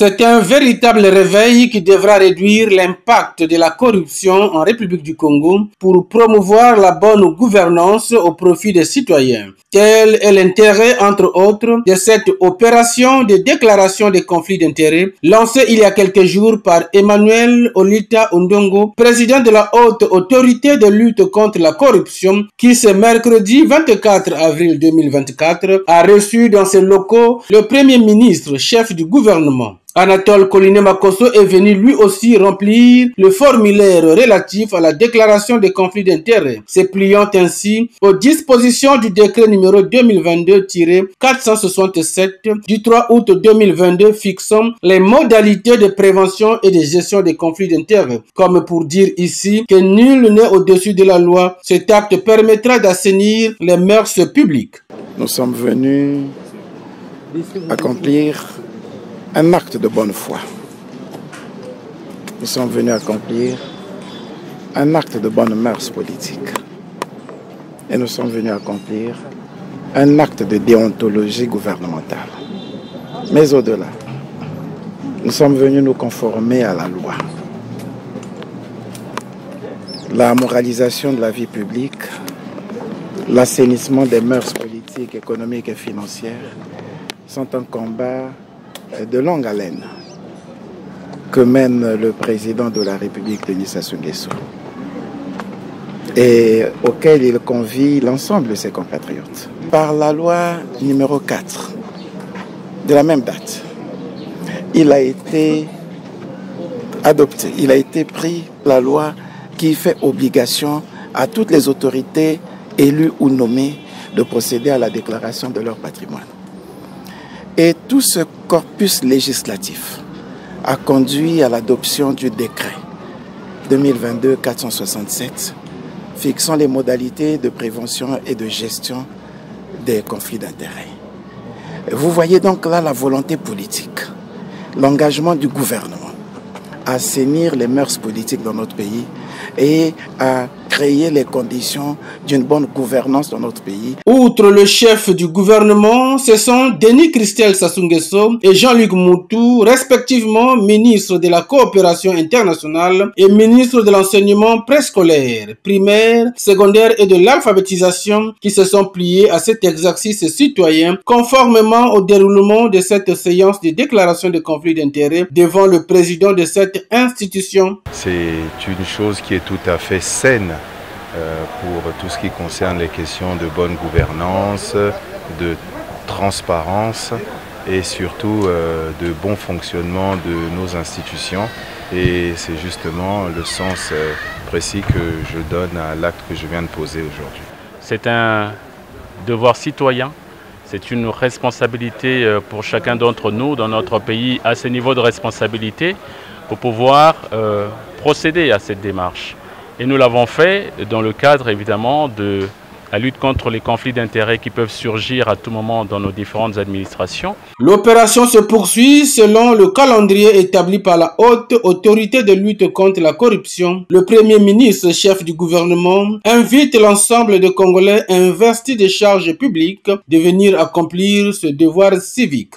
C'est un véritable réveil qui devra réduire l'impact de la corruption en République du Congo pour promouvoir la bonne gouvernance au profit des citoyens. Tel est l'intérêt, entre autres, de cette opération de déclaration des conflits d'intérêts lancée il y a quelques jours par Emmanuel Olita Ondongo, président de la Haute Autorité de lutte contre la corruption, qui ce mercredi 24 avril 2024 a reçu dans ses locaux le Premier ministre, chef du gouvernement. Anatole Koliné Makosso est venu lui aussi remplir le formulaire relatif à la déclaration des conflits d'intérêts, se pliant ainsi aux dispositions du décret numéro 2022-467 du 3 août 2022 fixant les modalités de prévention et de gestion des conflits d'intérêts. Comme pour dire ici que nul n'est au-dessus de la loi, cet acte permettra d'assainir les mœurs publiques. Nous sommes venus accomplir un acte de bonne foi. Nous sommes venus accomplir un acte de bonne mœurs politique. Et nous sommes venus accomplir un acte de déontologie gouvernementale. Mais au-delà, nous sommes venus nous conformer à la loi. La moralisation de la vie publique, l'assainissement des mœurs politiques, économiques et financières sont un combat de longue haleine que mène le président de la République, Denis Sassou Nguesso, et auquel il convie l'ensemble de ses compatriotes. Par la loi numéro 4 de la même date, il a été adopté, il a été pris la loi qui fait obligation à toutes les autorités élues ou nommées de procéder à la déclaration de leur patrimoine. Et tout ce corpus législatif a conduit à l'adoption du décret 2022-467 fixant les modalités de prévention et de gestion des conflits d'intérêts. Vous voyez donc là la volonté politique, l'engagement du gouvernement à assainir les mœurs politiques dans notre pays et à créer les conditions d'une bonne gouvernance dans notre pays. Outre le chef du gouvernement, ce sont Denis Christel Sassou Nguesso et Jean-Luc Moutou, respectivement ministre de la coopération internationale et ministre de l'enseignement préscolaire, primaire, secondaire et de l'alphabétisation, qui se sont pliés à cet exercice citoyen conformément au déroulement de cette séance de déclaration de conflit d'intérêts devant le président de cette institution. C'est une chose qui est tout à fait saine pour tout ce qui concerne les questions de bonne gouvernance, de transparence et surtout de bon fonctionnement de nos institutions. Et c'est justement le sens précis que je donne à l'acte que je viens de poser aujourd'hui. C'est un devoir citoyen, c'est une responsabilité pour chacun d'entre nous dans notre pays à ce niveau de responsabilité pour pouvoir procéder à cette démarche. Et nous l'avons fait dans le cadre évidemment de la lutte contre les conflits d'intérêts qui peuvent surgir à tout moment dans nos différentes administrations. L'opération se poursuit selon le calendrier établi par la Haute Autorité de lutte contre la corruption. Le Premier ministre, chef du gouvernement, invite l'ensemble des Congolais investis de charges publiques de venir accomplir ce devoir civique.